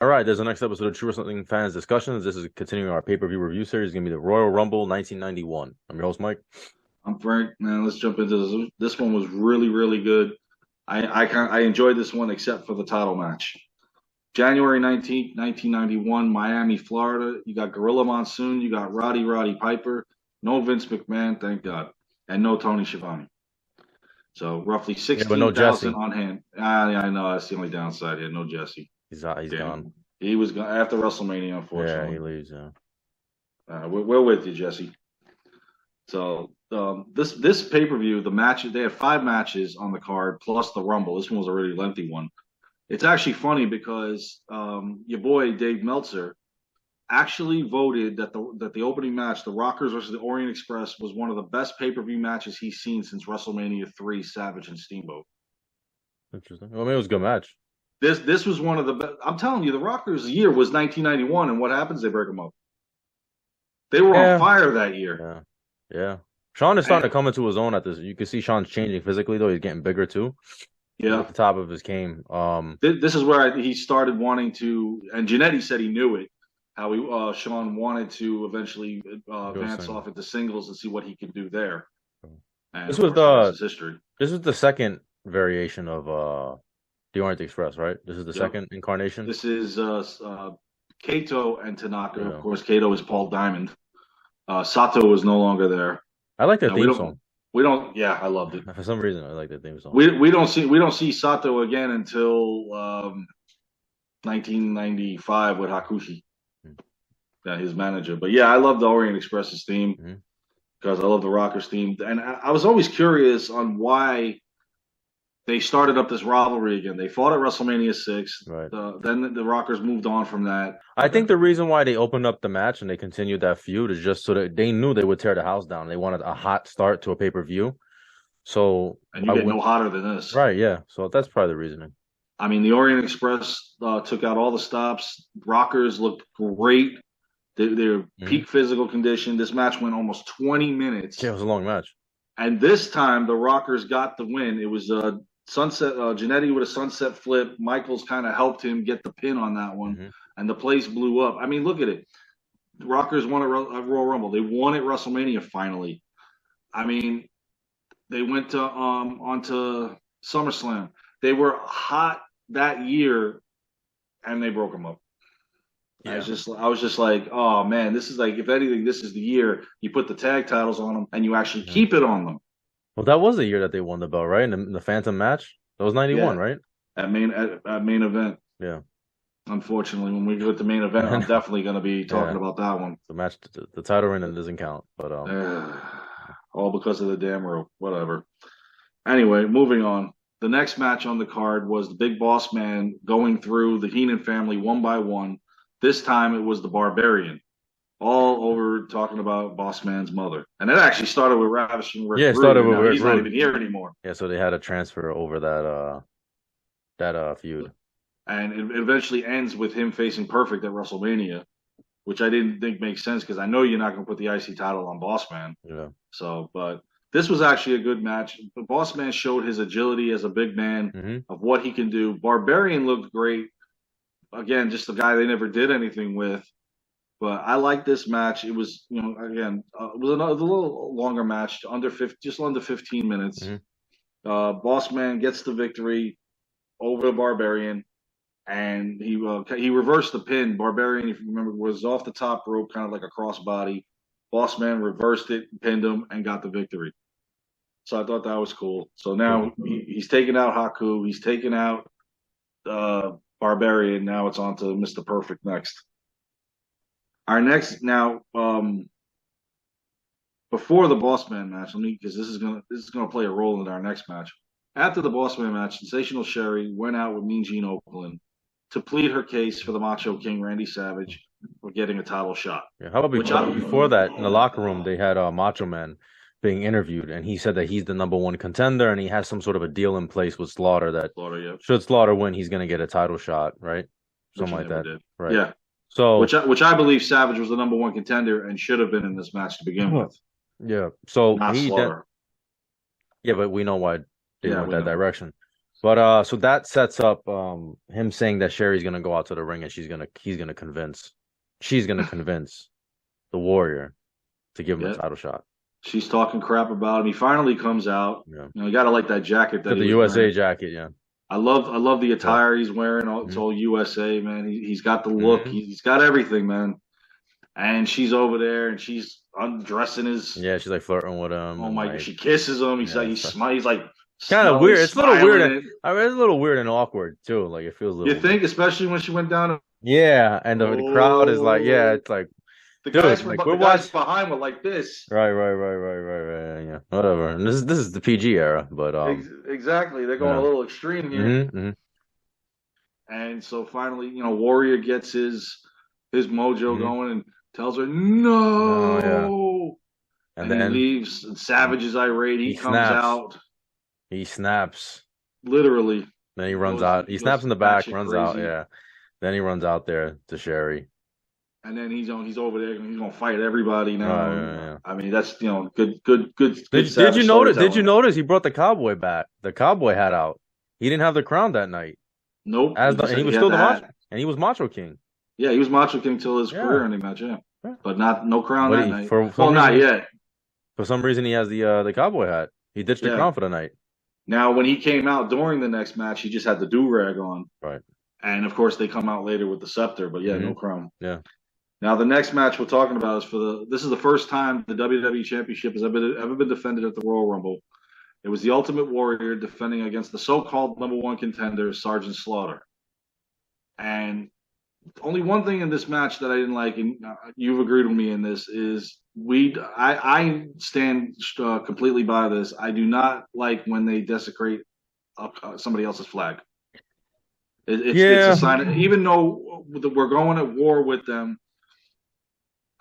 All right, there's the next episode of True Wrestling Fans Discussions. This is continuing our pay-per-view review series. It's going to be the Royal Rumble 1991. I'm your host, Mike. I'm Frank, man. Let's jump into this. This one was really, really good. I enjoyed this one except for the title match. January 19th, 1991, Miami, Florida. You got Gorilla Monsoon. You got Roddy Piper. No Vince McMahon, thank God. And no Tony Schiavone. So roughly Yeah, but no 16,000 Jesse. on hand. Yeah, I know. That's the only downside here. No Jesse. He's Damn. gone. He was gone after WrestleMania, Yeah, he unfortunately. leaves. Yeah. We're with you, Jesse. So this pay per view, the match they had five matches on the card plus the Rumble. This one was a really lengthy one. It's actually funny because your boy Dave Meltzer actually voted that the opening match, the Rockers versus the Orient Express, was one of the best pay per view matches he's seen since WrestleMania 3, Savage and Steamboat. Interesting. Well, I mean, it was a good match. This was one of the best. I'm telling you, the Rockers' year was 1991, and what happens? They break them up. They were on Yeah, fire that year. yeah, yeah. Sean is starting And to come into his own at this. You can see Sean's changing physically, though. He's getting bigger, too. He's yeah, at the top of his game. this is where he started wanting to, and Janetti said he knew it. How Sean wanted to eventually Go advance single. off into singles and see what he could do there. And This of was course, the rest the is history. this was the second variation of the Orient Express, right? This is the Yep. second incarnation. This is Kato and Tanaka. Of Yeah. course, Kato is Paul Diamond. Sato is no longer there. I like the And we theme don't song. we don't. Yeah, I loved it. For some reason, I like the theme song. We don't see Sato again until 1995 with Hakushi, his manager. But yeah, I love the Orient Express's theme Mm-hmm. because I love the Rockers theme, and I was always curious on why they started up this rivalry again. They fought at WrestleMania 6. Right. Then the Rockers moved on from that. I think the reason why they opened up the match and they continued that feud is just so that they knew they would tear the house down. They wanted a hot start to a pay-per-view. So And you I get would no hotter than this. right, yeah. So that's probably the reasoning. I mean, the Orient Express took out all the stops. Rockers looked great. They're Hmm. peak physical condition. This match went almost 20 minutes. Yeah, it was a long match. And this time, the Rockers got the win. It was sunset. Janetti with a sunset flip. Michaels kind of helped him get the pin on that one, Hmm. and the place blew up. I mean, look at it. The Rockers won at Royal Rumble. They won at WrestleMania finally. I mean, they went to onto SummerSlam. They were hot that year, and they broke them up. Yeah. I was just like, oh man, this is like, if anything, this is the year you put the tag titles on them and you actually Yeah. keep it on them. Well, that was the year that they won the belt, right? In the Phantom match. That was 91, Yeah, right? at main event. Yeah. Unfortunately, when we go to the main event, I'm definitely going to be talking Yeah. about that one. The match, the title reign doesn't count, but All because of the damn rope. Whatever. Anyway, moving on. The next match on the card was the Big Boss Man going through the Heenan family one by one. This time it was the Barbarian, all over talking about Boss Man's mother. And it actually started with Ravishing Rick yeah, it Rude, started and with now Rick he's not Rude. even here anymore. Yeah, so they had a transfer over that feud. And it eventually ends with him facing Perfect at WrestleMania, which I didn't think makes sense because I know you're not going to put the IC title on Boss Man. Yeah. So, but this was actually a good match. The Boss Man showed his agility as a big man Hmm. of what he can do. Barbarian looked great. Again, just a guy they never did anything with. But I like this match. It was, again, it was a little longer match, just under 15 minutes. Hmm. Boss Man gets the victory over the Barbarian, and he reversed the pin. Barbarian, if you remember, was off the top rope, kind of like a crossbody. Boss Man reversed it, pinned him, and got the victory. So I thought that was cool. So now he's taken out Haku. He's taken out Barbarian. Now it's on to Mr. Perfect next. Our next now, before the Boss Man match, because this is gonna play a role in our next match. After the Boss Man match, Sensational Sherry went out with Mean Gene Okerlund to plead her case for the Macho King Randy Savage for getting a title shot. Yeah. How about Which before that in the locker room they had Macho Man being interviewed and he said that he's the number one contender and he has some sort of a deal in place with Slaughter that Slaughter, yeah, should Slaughter win, he's gonna get a title shot, right? which Something he like never that. did. Right. Yeah, So which I believe Savage was the number one contender and should have been in this match to begin with, yeah. So not he then Slaughter. yeah, but we know why they Yeah, went we that know. direction. But so that sets up him saying that Sherry's gonna go out to the ring and she's gonna convince the Warrior to give him a Yeah, title shot. she's talking crap about him. He finally comes out. Yeah. You gotta like that jacket that Got he the was USA wearing. jacket, yeah. I love the Yeah. attire he's wearing. It's Hmm. all USA, man. He's got the look. Hmm. He's got everything, man. And she's over there and she's undressing his. Yeah, she's like flirting with him Oh and my! like She kisses him. He's like yeah, he so smiles. He's like kind of weird. he's It's a little weird. smiling. I mean, it's a little weird and awkward too. Like it feels a You little weird. think, especially when she went down. Yeah, and the crowd is like, yeah, Oh, it's like, dude, like we're the guys watching. behind were like this. Right. Yeah, whatever. And this is the PG era, but Exactly. They're going a yeah. little extreme here. Hmm. And so finally, Warrior gets his mojo Hmm. going and tells her Oh yeah, no, and and he then leaves. And Savage is irate. He he comes snaps. out He snaps. literally. Then he runs out. He He snaps goes in the back, batshit runs out. crazy, Yeah. Then he runs out there to Sherry. and then he's over there and he's gonna fight everybody now. Right, And, yeah. I mean, that's good Did you Savage notice? Did you storytelling. notice he brought the cowboy back? The cowboy hat out. He didn't have the crown that night. Nope, he just And he he was had still the the Macho, hat. and he was Macho King. Yeah, he was Macho King till his Yeah. career ending match. Yeah, Yeah. but no crown But that he night. for Well, some not reason yet. he has the cowboy hat. He ditched the Yeah. crown for the night. Now, when he came out during the next match, he just had the do rag on. Right. And of course, they come out later with the scepter, but yeah, Hmm. no crown. Yeah. Now, the next match we're talking about is this is the first time the WWE Championship has ever been defended at the Royal Rumble. It was the Ultimate Warrior defending against the so-called number one contender, Sergeant Slaughter. And only one thing in this match that I didn't like, and you've agreed with me in this, is I stand completely by this. I do not like when they desecrate somebody else's flag. It's a Yeah. sign. Even though we're going at war with them,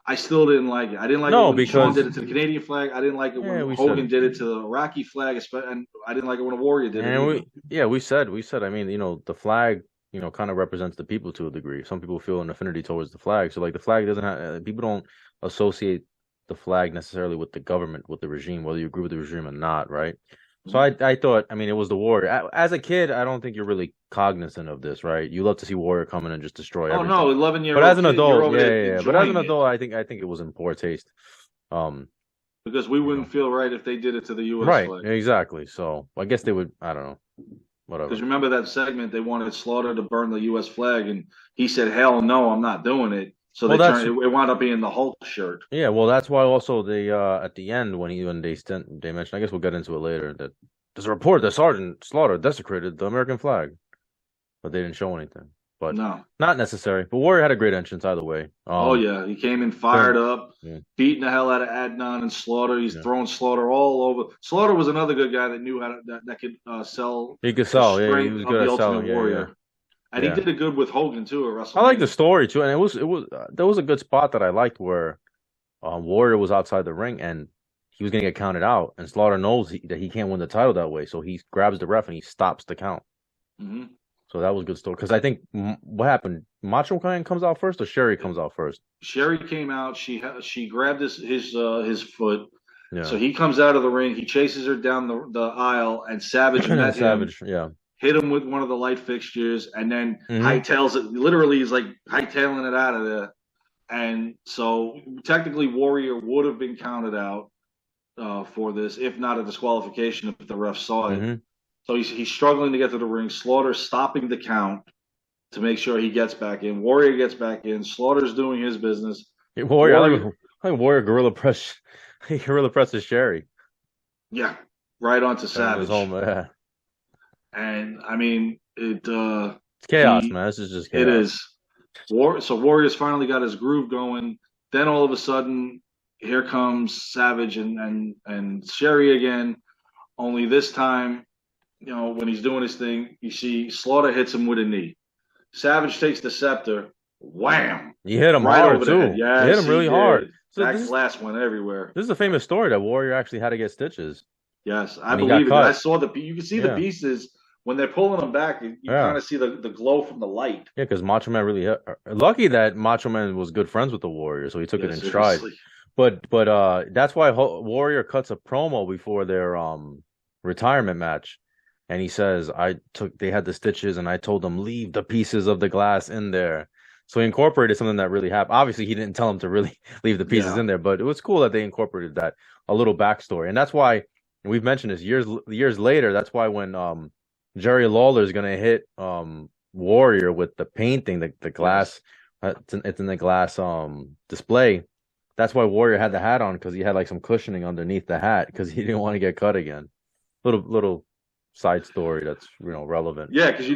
I still didn't like it. I didn't like it No, when Shawn because did it to the Canadian flag. I didn't like it yeah, when we Hogan said did it to the Iraqi flag, and I didn't like it when a Warrior did it and either. we said. I mean, the flag, kind of represents the people to a degree. Some people feel an affinity towards the flag, so like the flag doesn't have people don't associate the flag necessarily with the government, with the regime, whether you agree with the regime or not, right? So I thought, I mean, it was the Warrior. As a kid, I don't think you're really cognizant of this, right? You love to see Warrior come in and just destroy Oh everything. no, 11 year But as old an kid, you're adult, over yeah, there yeah, yeah. But as an enjoying it adult, I think it was in poor taste. Um, because we you know, wouldn't feel right if they did it to the U.S. right, flag. exactly. So I guess they would. I don't know, Because whatever. remember that segment, they wanted Slaughter to burn the U.S. flag, and he said, "Hell no, I'm not doing it." So Well, they that's turned it. It wound up being the Hulk shirt. yeah. Well, that's why also they at the end when they mentioned. I guess we'll get into it later. That there's a report that Sergeant Slaughter desecrated the American flag, but they didn't show anything. But No. not necessary. But Warrior had a great entrance either way. Oh yeah, he came in fired up, Yeah, beating the hell out of Adnan and Slaughter. He's yeah. throwing Slaughter all over. Slaughter was another good guy that knew how to that could sell He could the sell. Yeah, he strength was of good the at Ultimate selling. Yeah, yeah, Warrior, and he yeah. did it good with Hogan too at I like the WrestleMania. story too, and it was there was a good spot that I liked where Warrior was outside the ring and he was gonna get counted out, and Slaughter knows that he can't win the title that way, so he grabs the ref and he stops the count. Hmm. So that was a good story because I think what happened, Macho Man comes out first or Sherry comes out first. Sherry came out. She grabbed his foot. Yeah, So he comes out of the ring. He chases her down the aisle, and Savage met him, Savage. Yeah. hit him with one of the light fixtures, and then Hmm. hightails it. Literally, he's like hightailing it out of there. And so technically, Warrior would have been counted out for this, if not a disqualification, if the ref saw it. Hmm. So he's struggling to get to the ring. Slaughter stopping the count to make sure he gets back in. Warrior gets back in. Slaughter's doing his business. Warrior, I like Warrior gorilla press. He gorilla presses Sherry. Yeah, right onto And his Savage. home. Yeah. And I mean, It's chaos, man. This is just it chaos. is. So Warrior's finally got his groove going. Then all of a sudden, here comes Savage and Sherry again. Only this time, when he's doing his thing, you see Slaughter hits him with a knee. Savage takes the scepter, wham, You hit him right hard over the too. head. Yes, You hit him really did. hard. So That glass went everywhere. this is a famous story that Warrior actually had to get stitches. Yes, I And he got believe it. cut. I saw you can see the Yeah. pieces when they're pulling them back. You Yeah. kind of see the glow from the light. Yeah, because Macho Man really hit. Lucky that Macho Man was good friends with the Warrior, so he took Yeah, it in stride. seriously. But that's why Warrior cuts a promo before their retirement match, and he says, they had the stitches, and I told them leave the pieces of the glass in there. So he incorporated something that really happened. Obviously, he didn't tell him to really leave the pieces Yeah. in there, but it was cool that they incorporated that a little backstory, and that's why we've mentioned this years later. That's why when Jerry Lawler is gonna hit Warrior with the painting, the Yes. glass, it's in the glass display. That's why Warrior had the hat on because he had like some cushioning underneath the hat because he didn't want to get cut again. Little side story that's relevant. Yeah, because you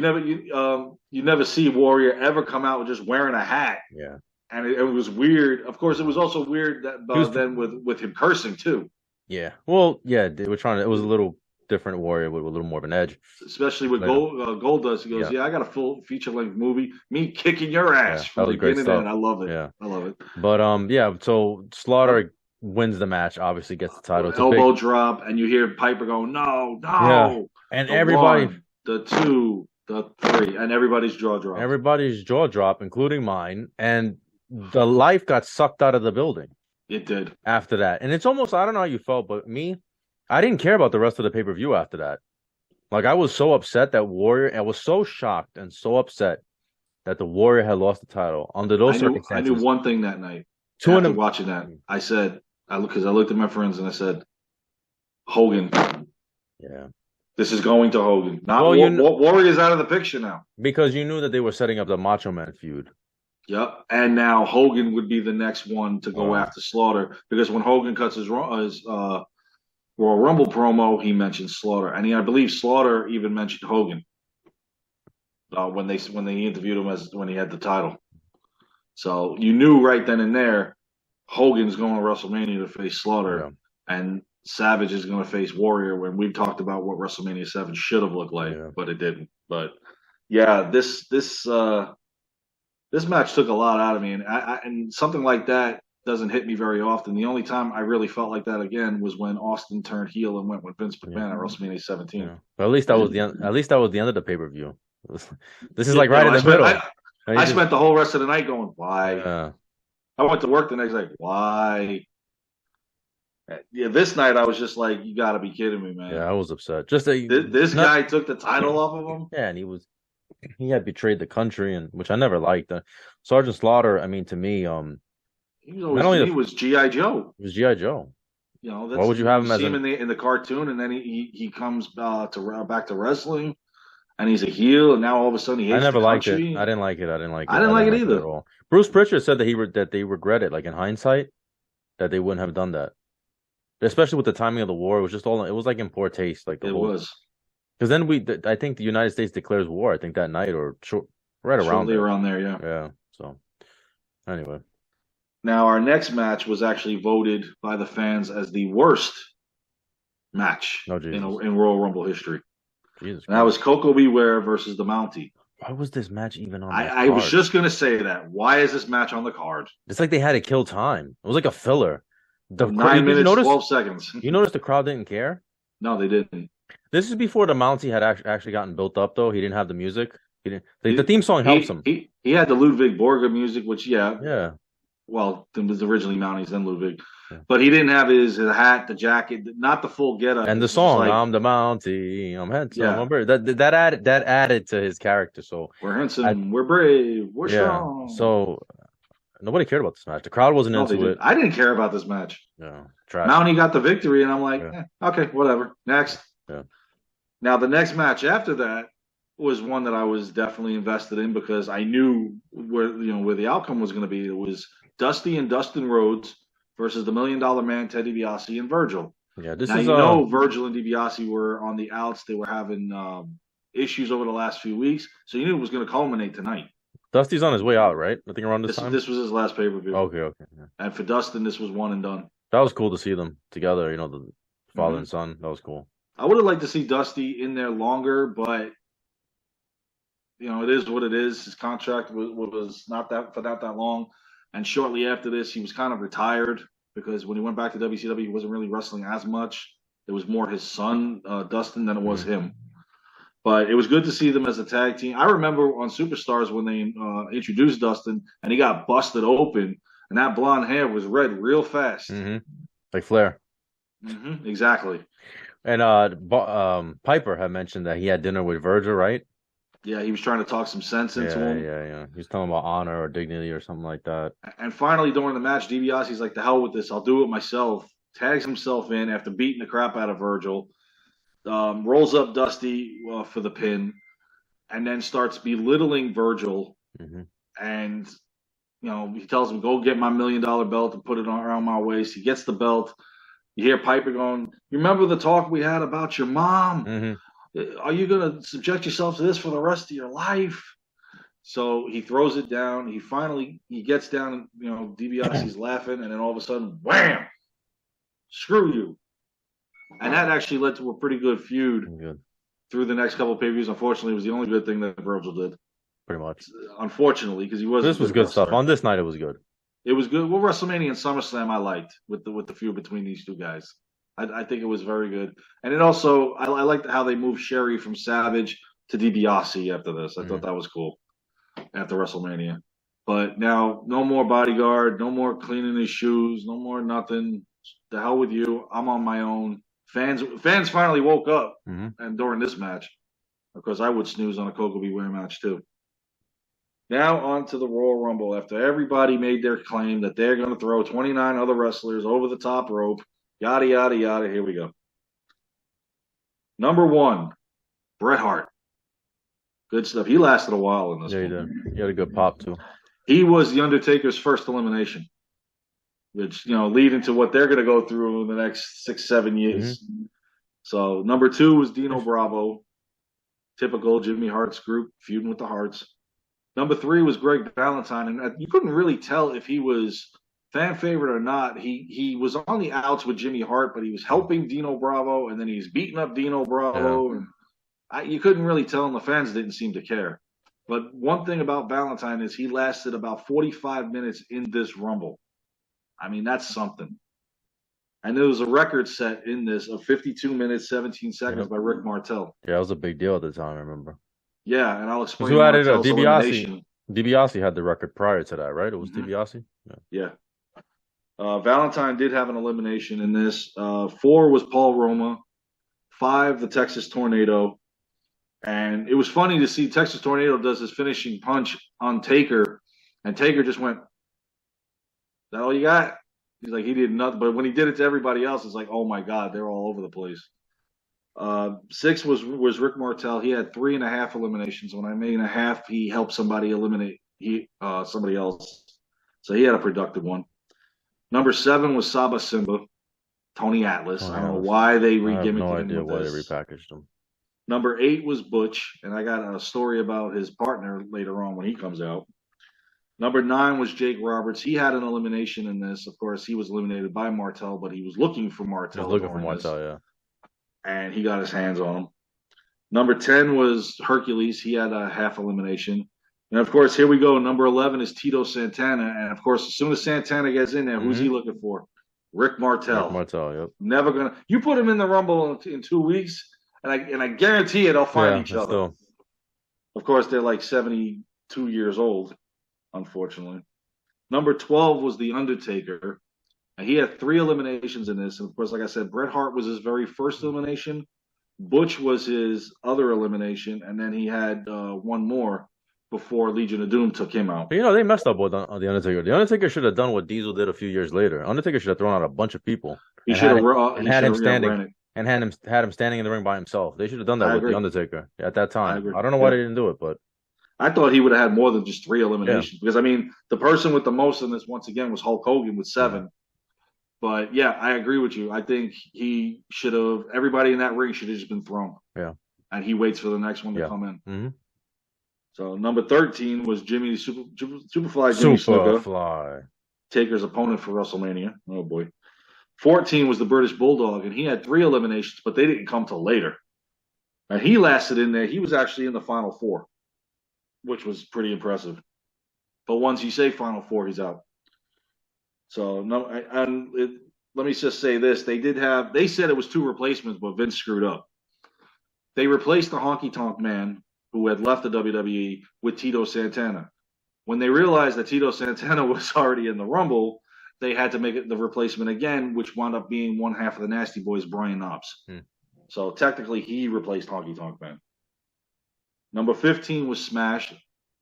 never see Warrior ever come out with just wearing a hat, Yeah, and it was weird. Of course, it was also weird that he was. then with him cursing too, Yeah, well, yeah, they were trying to. It was a little different Warrior with a little more of an edge. especially with Later. Goldust. He goes, Yeah, "Yeah, I got a full feature length movie, me kicking your ass yeah, that from was great beginning to stuff. end. I love it. Yeah, I love it. but yeah, so Slaughter wins the match. Obviously, gets the title. It's a Elbow big. drop, and you hear Piper go, "No, Yeah, no!" and The everybody, one, the two, the three, and everybody's jaw drops. everybody's jaw drop, including mine, and the life got sucked out of the building It did. after that. And it's almost, I don't know how you felt, but me, I didn't care about the rest of the pay-per-view after that. Like I was so upset that Warrior, I was so shocked and so upset that the Warrior had lost the title under those I knew circumstances. one thing that night Two in after them. watching that. I said, because I looked at my friends and I said, Hogan, Yeah. this is going to Hogan. Not Well, Warrior's out of the picture now. because you knew that they were setting up the Macho Man feud. Yep. And now Hogan would be the next one to go after Slaughter because when Hogan cuts his Royal Rumble promo, he mentioned Slaughter, and I believe Slaughter even mentioned Hogan when they interviewed him when he had the title. So you knew right then and there Hogan's going to WrestleMania to face Slaughter, and Savage is going to face Warrior. When we've talked about what WrestleMania 7 should have looked like, but it didn't. But yeah, this match took a lot out of me, and something like that doesn't hit me very often. The only time I really felt like that again was when Austin turned heel and went with Vince McMahon at WrestleMania 17. Yeah. But at least that was the end. At least that was the end of the pay-per-view. This is like right in the middle. I spent the whole rest of the night going, why? Yeah. I went to work the next night, why? Yeah, this night I was just like, you got to be kidding me, man. Yeah, I was upset. Just this guy took the title off of him. Yeah, and he had betrayed the country, and which I never liked. Sergeant Slaughter, I mean, to me, he was GI Joe. He was GI Joe. You know, why would you have him as in the cartoon, and then he comes back to wrestling, and he's a heel, and now all of a sudden he hates I never the liked country. it. I didn't like it. I didn't like it either. At all. Bruce Pritchard said that they regret it, like in hindsight, that they wouldn't have done that, especially with the timing of the war. It was just all. It was like in poor taste. Like was. Because then I think the United States declares war. I think that night or right around there. Around there, yeah. Yeah. So anyway. Now, our next match was actually voted by the fans as the worst match in Royal Rumble history. Jesus and that was Coco Beware versus the Mountie. Why was this match even on the card? I was just going to say that. Why is this match on the card? It's like they had to kill time. It was like a filler. 9 minutes, 12 seconds. You notice the crowd didn't care? No, they didn't. This is before the Mountie had actually gotten built up, though. He didn't have the music. He didn't. The theme song helps him. He had the Ludwig Borga music, which, yeah. Well, it was originally Mounties, then Ludwig. Yeah. But he didn't have his hat, the jacket, not the full getup. And the song, I'm the Mountie, I'm handsome, I'm brave. That added to his character. So we're handsome, we're brave, we're strong. So nobody cared about this match. The crowd wasn't into it. I didn't care about this match. No, trash. Mountie got the victory, and I'm like, okay, whatever. Next. Yeah. Now the next match after that was one that I was definitely invested in because I knew where the outcome was going to be. It was Dusty and Dustin Rhodes versus the $1 Million Man Teddy DiBiase and Virgil. Yeah, Virgil and DiBiase were on the outs. They were having issues over the last few weeks, so you knew it was going to culminate tonight. Dusty's on his way out, right? I think around this time. This was his last pay-per-view. Okay. Yeah. And for Dustin, this was one and done. That was cool to see them together. The father and son. That was cool. I would have liked to see Dusty in there longer, but it is what it is. His contract was not that long. And shortly after this, he was kind of retired because when he went back to WCW, he wasn't really wrestling as much. It was more his son, Dustin, than it was him. But it was good to see them as a tag team. I remember on Superstars when they introduced Dustin and he got busted open and that blonde hair was red real fast. Like Flair. Exactly. And Piper had mentioned that he had dinner with Virgil, right? Yeah, he was trying to talk some sense into Yeah, him. yeah, yeah. He was talking about honor or dignity or something like that. And finally, during the match, DiBiase's like, "The hell with this! I'll do it myself." Tags himself in after beating the crap out of Virgil. Rolls up Dusty for the pin, and then starts belittling Virgil. Hmm. And he tells him, "Go get my $1 million belt and put it around my waist." He gets the belt. You hear Piper going, "You remember the talk we had about your mom? Hmm. Are you going to subject yourself to this for the rest of your life?" So he throws it down. He gets down. DiBiase's laughing, and then all of a sudden, wham! Screw you! And that actually led to a pretty good feud Good, through the next couple of pay-per-views. Unfortunately, it was the only good thing that Virgil did. pretty much. Unfortunately, because he was a This was good good stuff. wrestler. On this night, it was good. It was good. Well, WrestleMania and SummerSlam I liked with the feud between these two guys. I think it was very good, and it also I liked how they moved Sherry from Savage to DiBiase after this. I thought Hmm. that was cool after WrestleMania. But now, no more bodyguard, no more cleaning his shoes, no more nothing. The hell with you. I'm on my own. Fans finally woke up, Hmm. and during this match, because I would snooze on a Coco Beware match too. Now on to the Royal Rumble. After everybody made their claim that they're going to throw 29 other wrestlers over the top rope, yada yada yada. Here we go. Number one, Bret Hart. Good stuff. He lasted a while in this Yeah, he did. one. He had a good pop too. He was the Undertaker's first elimination, which leading to what they're going to go through in the next 6-7 years. Hmm. So number two was Dino Bravo, typical Jimmy Hart's group feuding with the Harts. Number three was Greg Valentine, and you couldn't really tell if he was fan favorite or not. He was on the outs with Jimmy Hart, but he was helping Dino Bravo, and then he was beating up Dino Yeah. Bravo, and you couldn't really tell, and the fans didn't seem to care. But one thing about Valentine is he lasted about 45 minutes in this Rumble. I mean, that's something. And there was a record set in this of 52 minutes, 17 seconds Yep. by Rick Martel. Yeah, it was a big deal at the time, I remember. Yeah, and I'll Because explain who had it? Martel's DiBiase. elimination. DiBiase had the record prior to that, right? It was Mm-hmm. DiBiase. Yeah. Yeah. Valentine did have an elimination in this. Four was Paul Roma. Five, the Texas Tornado. And it was funny to see Texas Tornado does his finishing punch on Taker, and Taker just went, "Is that all you got?" He's like, he did nothing. But when he did it to everybody else, it's like, oh my God, they're all over the place. Six was Rick Martel. He had 3.5 eliminations. When I mean a half, he helped somebody eliminate somebody else. So he had a productive one. Number seven was Saba Simba, Tony Atlas. I don't know why they I have no re-gimmicked him idea with why they this. repackaged him. Number eight was Butch, and I got a story about his partner later on when he comes out. Number nine was Jake Roberts. He had an elimination in this. Of course, he was eliminated by Martel, but he was looking for He was Martel looking for during this, Martel, yeah. and he got his hands on him. Number 10 was Hercules. He had a half elimination. And of course, here we go. Number 11 is Tito Santana. And of course, as soon as Santana gets in there, who's he looking for? Rick Martel. Rick Martel, yep. Never gonna. You put him in the Rumble in 2 weeks, and I guarantee you they'll find each other. Still. Of course, they're like 72 years old, unfortunately. Number 12 was The Undertaker. And he had 3 eliminations in this. And of course, like I said, Bret Hart was his very first elimination. Butch was his other elimination. And then he had one more before Legion of Doom took him out. But, they messed up with The Undertaker. The Undertaker should have done what Diesel did a few years later. Undertaker should have thrown out a bunch of people. He should have had him standing. And had him standing in the ring by himself. They should have done that with The Undertaker at that time. I don't know why they didn't do it, but I thought he would have had more than just 3 eliminations. Because, I mean, the person with the most in this, once again, was Hulk Hogan with 7. But, yeah, I agree with you. I think he should have – everybody in that ring should have just been thrown. Yeah. And he waits for the next one to come in. Mm-hmm. So, number 13 was Jimmy Superfly Jimmy Snuka, Taker's opponent for WrestleMania. Oh, boy. 14 was the British Bulldog, and he had 3 eliminations, but they didn't come till later. And he lasted in there. He was actually in the Final 4, which was pretty impressive. But once you say Final 4, he's out. So, no, let me just say this. They said it was 2 replacements, but Vince screwed up. They replaced the Honky Tonk Man, who had left the WWE, with Tito Santana. When they realized that Tito Santana was already in the Rumble, they had to make it the replacement again, which wound up being one half of the Nasty Boys, Brian Knobbs. So technically, he replaced Honky Tonk Man. Number 15 was Smash,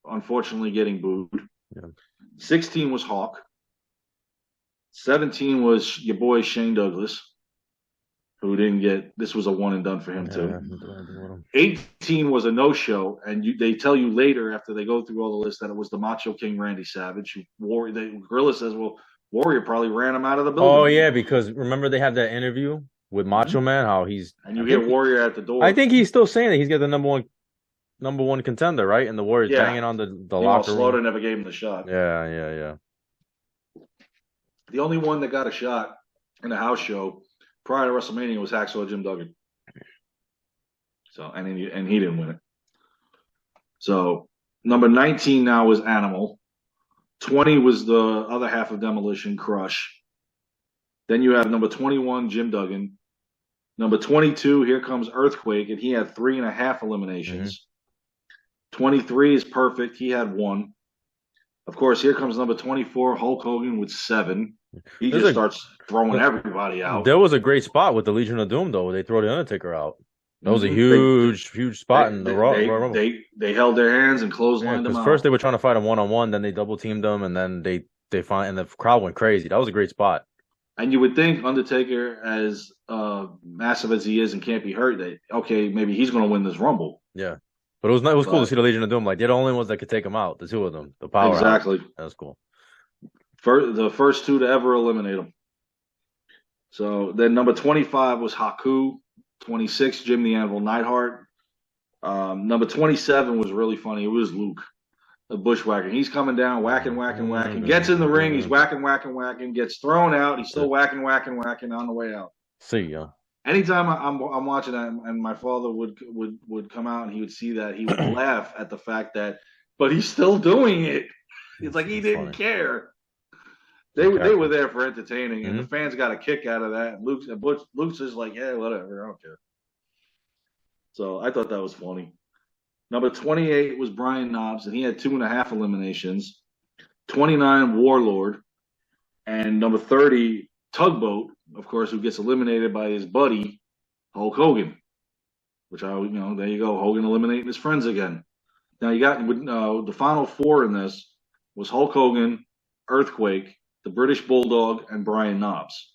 unfortunately getting booed. Yeah. 16 was Hawk. 17 was your boy Shane Douglas, who didn't get. This was a one and done for him too. Yeah. 18 was a no-show, and they tell you later after they go through all the list that it was the Macho King Randy Savage. Gorilla says, well, Warrior probably ran him out of the building. Oh yeah, because remember they had that interview with Macho Man, how he's and you hear Warrior at the door. I think he's still saying that he's got the number one contender, right? And the Warriors banging on the locker room. Slaughter never gave him the shot. Yeah. The only one that got a shot in the house show prior to WrestleMania was Hacksaw Jim Duggan. So and he didn't win it. So number 19 now was Animal. 20 was the other half of Demolition, Crush. Then you have number 21, Jim Duggan. Number 22, here comes Earthquake, and he had 3.5 eliminations. 23 is Perfect. He had 1. Of course, here comes number 24, Hulk Hogan with 7. He just starts throwing everybody out. There was a great spot with the Legion of Doom, though. They throw the Undertaker out. That was a huge spot in the Raw. They held their hands and clotheslined them out. First they were trying to fight him one-on-one, then they double teamed them, and then they and the crowd went crazy. That was a great spot. And you would think Undertaker, as massive as he is and can't be hurt, that okay, maybe he's going to win this Rumble. Yeah, but it was cool to see the Legion of Doom. Like they're the only ones that could take him out. The two of them, the power. Exactly. That was cool. The first two to ever eliminate him. So then number 25 was Haku. 26, Jim the Anvil Neidhart. Number 27 was really funny. It was Luke, the bushwhacker. He's coming down, whacking. Gets in the ring. He's whacking. Gets thrown out. He's still whacking on the way out. See ya. Anytime I'm watching that, and my father would come out and he would see that, he would laugh at the fact that, but he's still doing it. It's like he didn't care. They were there for entertaining, and the fans got a kick out of that. And Luke's just like, yeah, whatever, I don't care. So I thought that was funny. Number 28 was Brian Knobbs, and he had 2.5 eliminations. 29, Warlord, and number 30, Tugboat, of course, who gets eliminated by his buddy Hulk Hogan. Which there you go, Hogan eliminating his friends again. Now you got the final 4 in this was Hulk Hogan, Earthquake, the British Bulldog, and Brian Knobbs.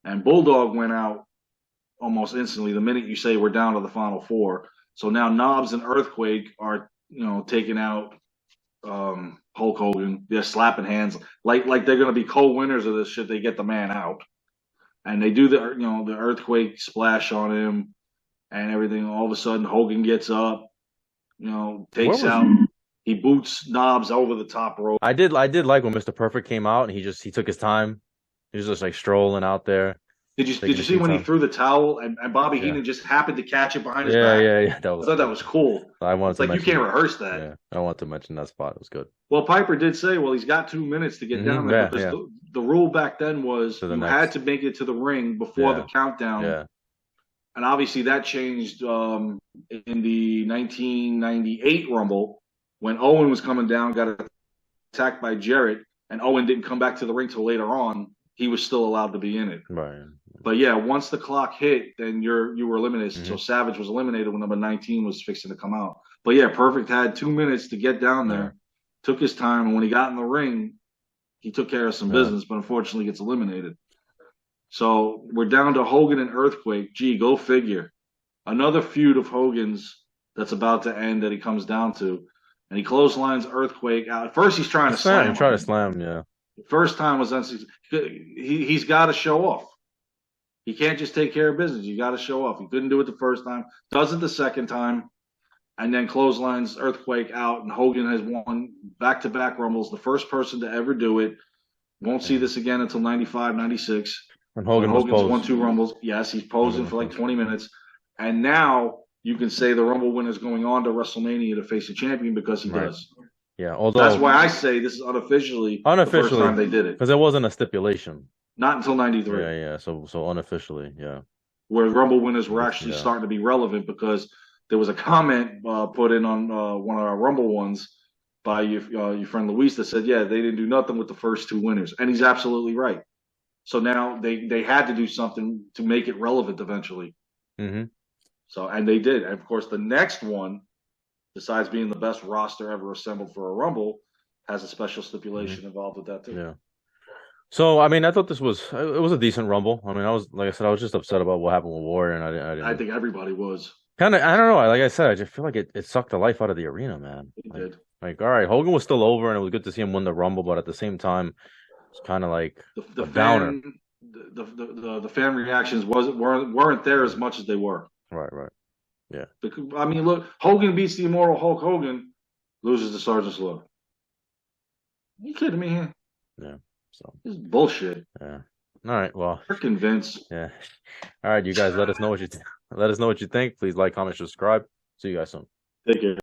And Bulldog went out almost instantly the minute you say we're down to the final 4. So now Knobbs and Earthquake are, taking out Hulk Hogan. They're slapping hands like they're going to be co-winners of this shit. They get the man out, and they do the Earthquake splash on him and everything. All of a sudden, Hogan gets up, takes out. He boots Knobbs over the top rope. I did like when Mr. Perfect came out and he took his time. He was just like strolling out there. Did you see when he threw the towel and Bobby Heenan just happened to catch it behind his back? Yeah. I thought that was cool. It's like you can't rehearse that. Yeah, I want to mention that spot. It was good. Well, Piper did say, well, he's got 2 minutes to get down there because the rule back then was you had to make it to the ring before the countdown. Yeah. And obviously that changed in the 1998 Rumble when Owen was coming down, got attacked by Jarrett, and Owen didn't come back to the ring till later on. He was still allowed to be in it. Right. But yeah, once the clock hit, then you were eliminated. So Savage was eliminated when number 19 was fixing to come out. But yeah, Perfect had 2 minutes to get down there, took his time, and when he got in the ring, he took care of some business, but unfortunately gets eliminated. So we're down to Hogan and Earthquake. Gee, go figure. Another feud of Hogan's that's about to end that he comes down to. And he clotheslines Earthquake out. At first, he's trying to slam him. Try to slam, yeah. First time was he's got to show off. He can't just take care of business. You got to show off. He couldn't do it the first time. Does it the second time, and then clotheslines Earthquake out. And Hogan has won back-to-back Rumbles. The first person to ever do it. Won't see this again until 95, 96. And Hogan's won 2 Rumbles. Yes, he's posing for like 20 minutes. And now you can say the Rumble winner's going on to WrestleMania to face a champion because he does. Yeah, although that's why I say this is unofficially the first time they did it. Because there wasn't a stipulation. Not until 93. Yeah. So unofficially, yeah. Where Rumble winners were actually starting to be relevant because there was a comment put in on one of our Rumble ones by your friend Luis that said, yeah, they didn't do nothing with the first 2 winners. And he's absolutely right. So now they had to do something to make it relevant eventually. Mm-hmm. So, and they did. And of course, the next one, besides being the best roster ever assembled for a Rumble, has a special Hmm. stipulation involved with that too. Yeah. So I mean, I thought this was it was a decent Rumble. I mean, I was like I said, I was just upset about what happened with Warrior, and I I didn't think everybody was. kind of I don't know. Like I said, I just feel like it sucked the life out of the arena, man. They did. Like all right, Hogan was still over, and it was good to see him win the Rumble, but at the same time, it's kind of like The a downer. fan the fan reactions wasn't weren't there as much as they were. Right, right. Yeah, Because, I mean, look, Hogan beats the immortal Hulk Hogan, loses to Sergeant Slaughter. Are you kidding me here? yeah. So This is bullshit. yeah. All right. Well, Freaking Vince. yeah. All right, you guys, let us know what you let us know what you think. Please like, comment, subscribe. See you guys soon. Take care.